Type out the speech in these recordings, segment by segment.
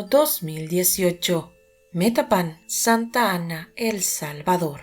2018. Metapan, Santa Ana, El Salvador.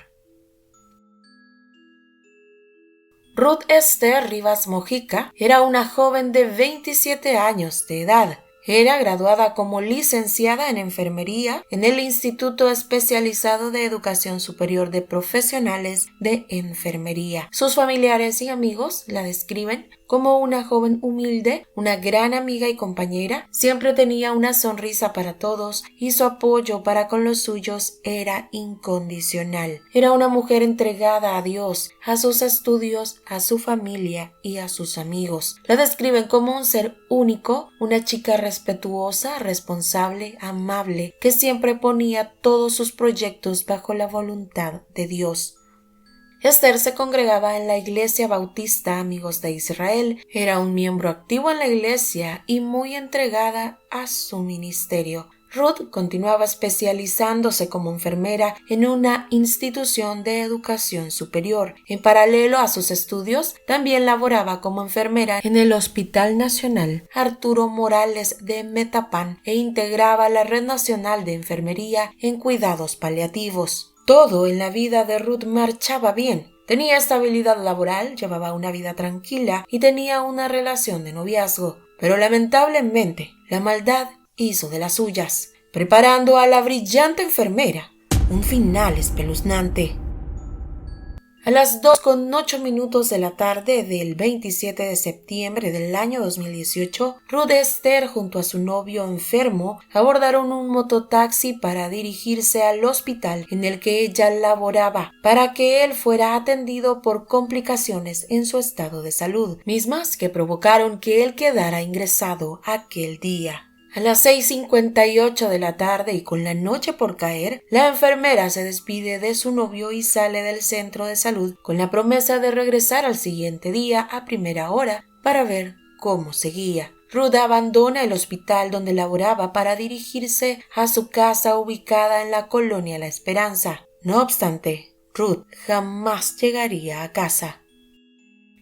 Ruth Esther Rivas Mojica era una joven de 27 años de edad. Era graduada como licenciada en enfermería en el Instituto Especializado de Educación Superior de Profesionales de Enfermería. Sus familiares y amigos la describen como una joven humilde, una gran amiga y compañera. Siempre tenía una sonrisa para todos y su apoyo para con los suyos era incondicional. Era una mujer entregada a Dios, a sus estudios, a su familia y a sus amigos. La describen como un ser único, una chica respetuosa, responsable, amable, que siempre ponía todos sus proyectos bajo la voluntad de Dios. Esther se congregaba en la Iglesia Bautista Amigos de Israel. Era un miembro activo en la iglesia y muy entregada a su ministerio. Ruth continuaba especializándose como enfermera en una institución de educación superior. En paralelo a sus estudios, también laboraba como enfermera en el Hospital Nacional Arturo Morales de Metapan e integraba la Red Nacional de Enfermería en Cuidados Paliativos. Todo en la vida de Ruth marchaba bien. Tenía estabilidad laboral, llevaba una vida tranquila y tenía una relación de noviazgo. Pero lamentablemente, la maldad hizo de las suyas, preparando a la brillante enfermera un final espeluznante. A las 2:08 de la tarde del 27 de septiembre del año 2018, Ruth Esther junto a su novio enfermo abordaron un mototaxi para dirigirse al hospital en el que ella laboraba para que él fuera atendido por complicaciones en su estado de salud, mismas que provocaron que él quedara ingresado aquel día. A las 6:58 de la tarde y con la noche por caer, la enfermera se despide de su novio y sale del centro de salud con la promesa de regresar al siguiente día a primera hora para ver cómo seguía. Ruth abandona el hospital donde laboraba para dirigirse a su casa ubicada en la colonia La Esperanza. No obstante, Ruth jamás llegaría a casa.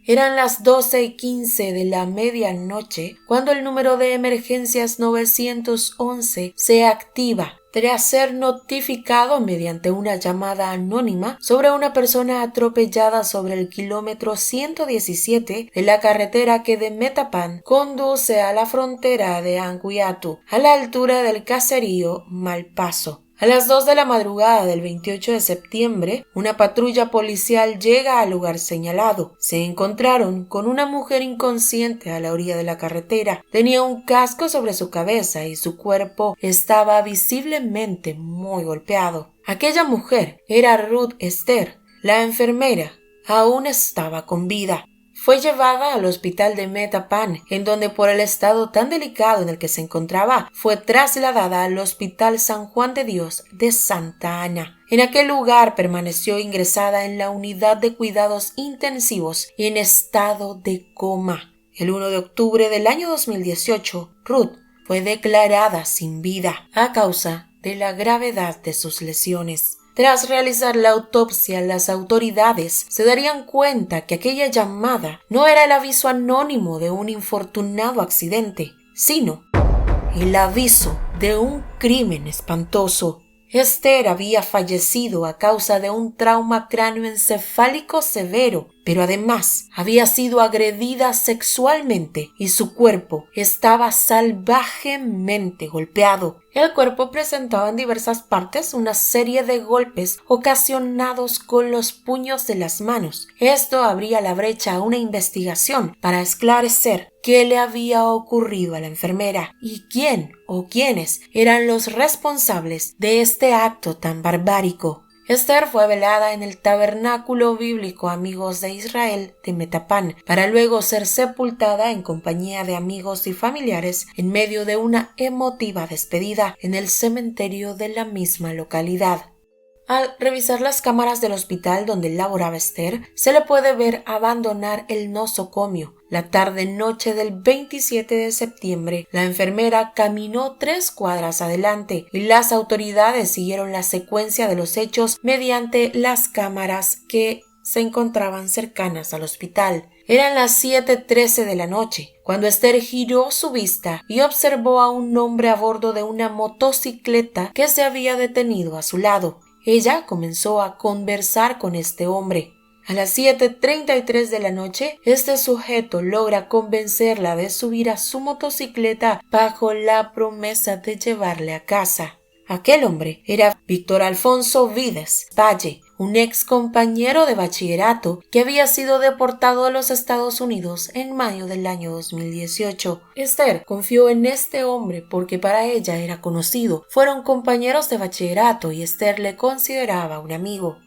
Eran las 12:15 de la medianoche cuando el número de emergencias 911 se activa tras ser notificado mediante una llamada anónima sobre una persona atropellada sobre el kilómetro 117 de la carretera que de Metapan conduce a la frontera de Anguiatu, a la altura del caserío Malpaso. A las 2 de la madrugada del 28 de septiembre, una patrulla policial llega al lugar señalado. Se encontraron con una mujer inconsciente a la orilla de la carretera. Tenía un casco sobre su cabeza y su cuerpo estaba visiblemente muy golpeado. Aquella mujer era Ruth Esther. La enfermera aún estaba con vida. Fue llevada al hospital de Metapan, en donde por el estado tan delicado en el que se encontraba, fue trasladada al Hospital San Juan de Dios de Santa Ana. En aquel lugar permaneció ingresada en la unidad de cuidados intensivos y en estado de coma. El 1 de octubre del año 2018, Ruth fue declarada sin vida a causa de la gravedad de sus lesiones. Tras realizar la autopsia, las autoridades se darían cuenta que aquella llamada no era el aviso anónimo de un infortunado accidente, sino el aviso de un crimen espantoso. Esther había fallecido a causa de un trauma cráneoencefálico severo, pero además había sido agredida sexualmente y su cuerpo estaba salvajemente golpeado. El cuerpo presentaba en diversas partes una serie de golpes ocasionados con los puños de las manos. Esto abría la brecha a una investigación para esclarecer qué le había ocurrido a la enfermera y quién o quiénes eran los responsables de este acto tan barbárico. Esther fue velada en el tabernáculo bíblico Amigos de Israel de Metapan para luego ser sepultada en compañía de amigos y familiares en medio de una emotiva despedida en el cementerio de la misma localidad. Al revisar las cámaras del hospital donde laboraba Esther, se le puede ver abandonar el nosocomio. La tarde-noche del 27 de septiembre, la enfermera caminó 3 cuadras adelante y las autoridades siguieron la secuencia de los hechos mediante las cámaras que se encontraban cercanas al hospital. Eran las 7:13 de la noche, cuando Esther giró su vista y observó a un hombre a bordo de una motocicleta que se había detenido a su lado. Ella comenzó a conversar con este hombre. A las 7:33 de la noche, este sujeto logra convencerla de subir a su motocicleta bajo la promesa de llevarle a casa. Aquel hombre era Víctor Alfonso Vides Valle, un ex compañero de bachillerato que había sido deportado a los Estados Unidos en mayo del año 2018. Esther confió en este hombre porque para ella era conocido. Fueron compañeros de bachillerato y Esther le consideraba un amigo.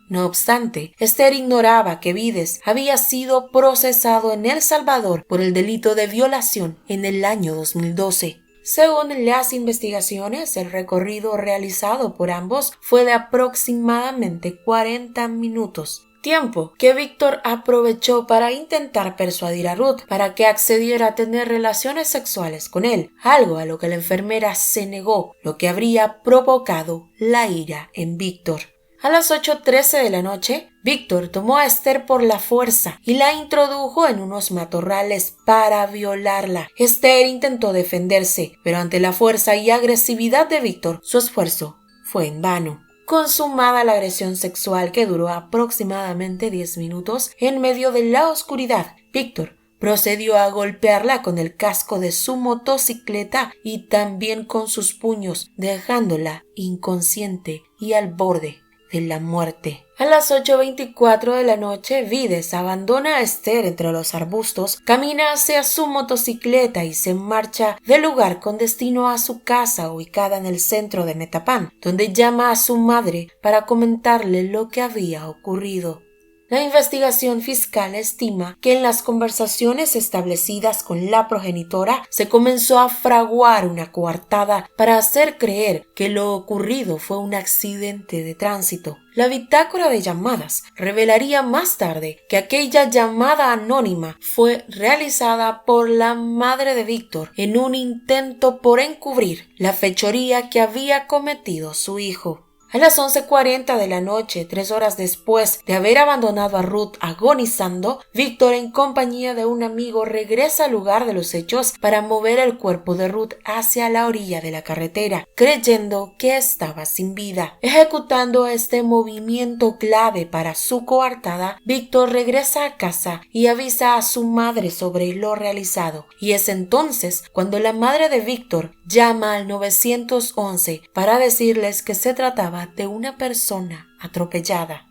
No obstante, Esther ignoraba que Vides había sido procesado en El Salvador por el delito de violación en el año 2012. Según las investigaciones, el recorrido realizado por ambos fue de aproximadamente 40 minutos, tiempo que Víctor aprovechó para intentar persuadir a Ruth para que accediera a tener relaciones sexuales con él, algo a lo que la enfermera se negó, lo que habría provocado la ira en Víctor. A las 8:13 de la noche, Víctor tomó a Esther por la fuerza y la introdujo en unos matorrales para violarla. Esther intentó defenderse, pero ante la fuerza y agresividad de Víctor, su esfuerzo fue en vano. Consumada la agresión sexual que duró aproximadamente 10 minutos en medio de la oscuridad, Víctor procedió a golpearla con el casco de su motocicleta y también con sus puños, dejándola inconsciente y al borde de la muerte. A las 8:24 de la noche, Vides abandona a Esther entre los arbustos, camina hacia su motocicleta y se marcha del lugar con destino a su casa ubicada en el centro de Metapán, donde llama a su madre para comentarle lo que había ocurrido. La investigación fiscal estima que en las conversaciones establecidas con la progenitora se comenzó a fraguar una coartada para hacer creer que lo ocurrido fue un accidente de tránsito. La bitácora de llamadas revelaría más tarde que aquella llamada anónima fue realizada por la madre de Víctor en un intento por encubrir la fechoría que había cometido su hijo. A las 11:40 de la noche, 3 horas después de haber abandonado a Ruth agonizando, Víctor, en compañía de un amigo, regresa al lugar de los hechos para mover el cuerpo de Ruth hacia la orilla de la carretera, creyendo que estaba sin vida. Ejecutando este movimiento clave para su coartada, Víctor regresa a casa y avisa a su madre sobre lo realizado, y es entonces cuando la madre de Víctor llama al 911 para decirles que se trataba de una persona atropellada.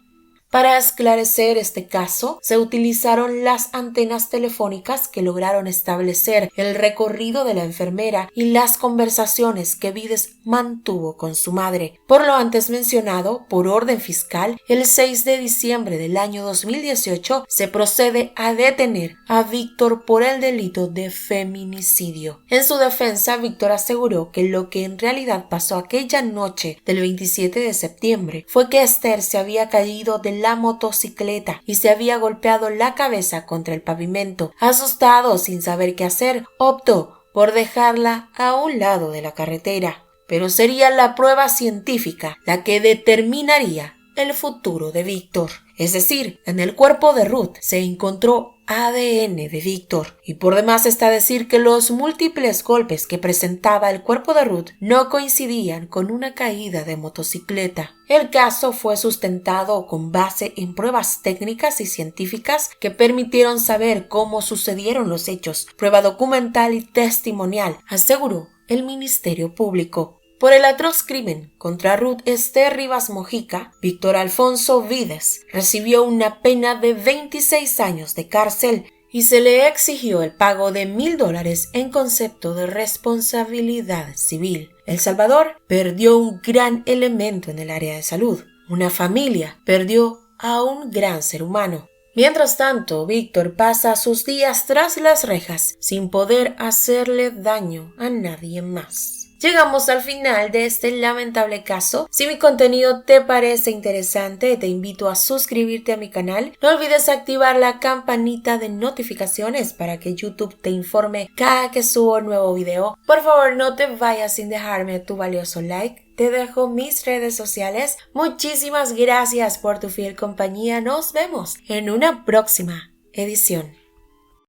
Para esclarecer este caso, se utilizaron las antenas telefónicas que lograron establecer el recorrido de la enfermera y las conversaciones que Vides mantuvo con su madre. Por lo antes mencionado, por orden fiscal, el 6 de diciembre del año 2018 se procede a detener a Víctor por el delito de feminicidio. En su defensa, Víctor aseguró que lo que en realidad pasó aquella noche del 27 de septiembre fue que Esther se había caído de la motocicleta y se había golpeado la cabeza contra el pavimento. Asustado, sin saber qué hacer, optó por dejarla a un lado de la carretera. Pero sería la prueba científica la que determinaría el futuro de Víctor. Es decir, en el cuerpo de Ruth se encontró ADN de Víctor, y por demás está decir que los múltiples golpes que presentaba el cuerpo de Ruth no coincidían con una caída de motocicleta. El caso fue sustentado con base en pruebas técnicas y científicas que permitieron saber cómo sucedieron los hechos, prueba documental y testimonial, aseguró el Ministerio Público. Por el atroz crimen contra Ruth Esther Rivas Mojica, Víctor Alfonso Vides recibió una pena de 26 años de cárcel y se le exigió el pago de $1,000 en concepto de responsabilidad civil. El Salvador perdió un gran elemento en el área de salud. Una familia perdió a un gran ser humano. Mientras tanto, Víctor pasa sus días tras las rejas sin poder hacerle daño a nadie más. llegamos al final de este lamentable caso. Si mi contenido te parece interesante, te invito a suscribirte a mi canal. No olvides activar la campanita de notificaciones para que YouTube te informe cada que subo un nuevo video. Por favor, no te vayas sin dejarme tu valioso like. Te dejo mis redes sociales. Muchísimas gracias por tu fiel compañía. Nos vemos en una próxima edición.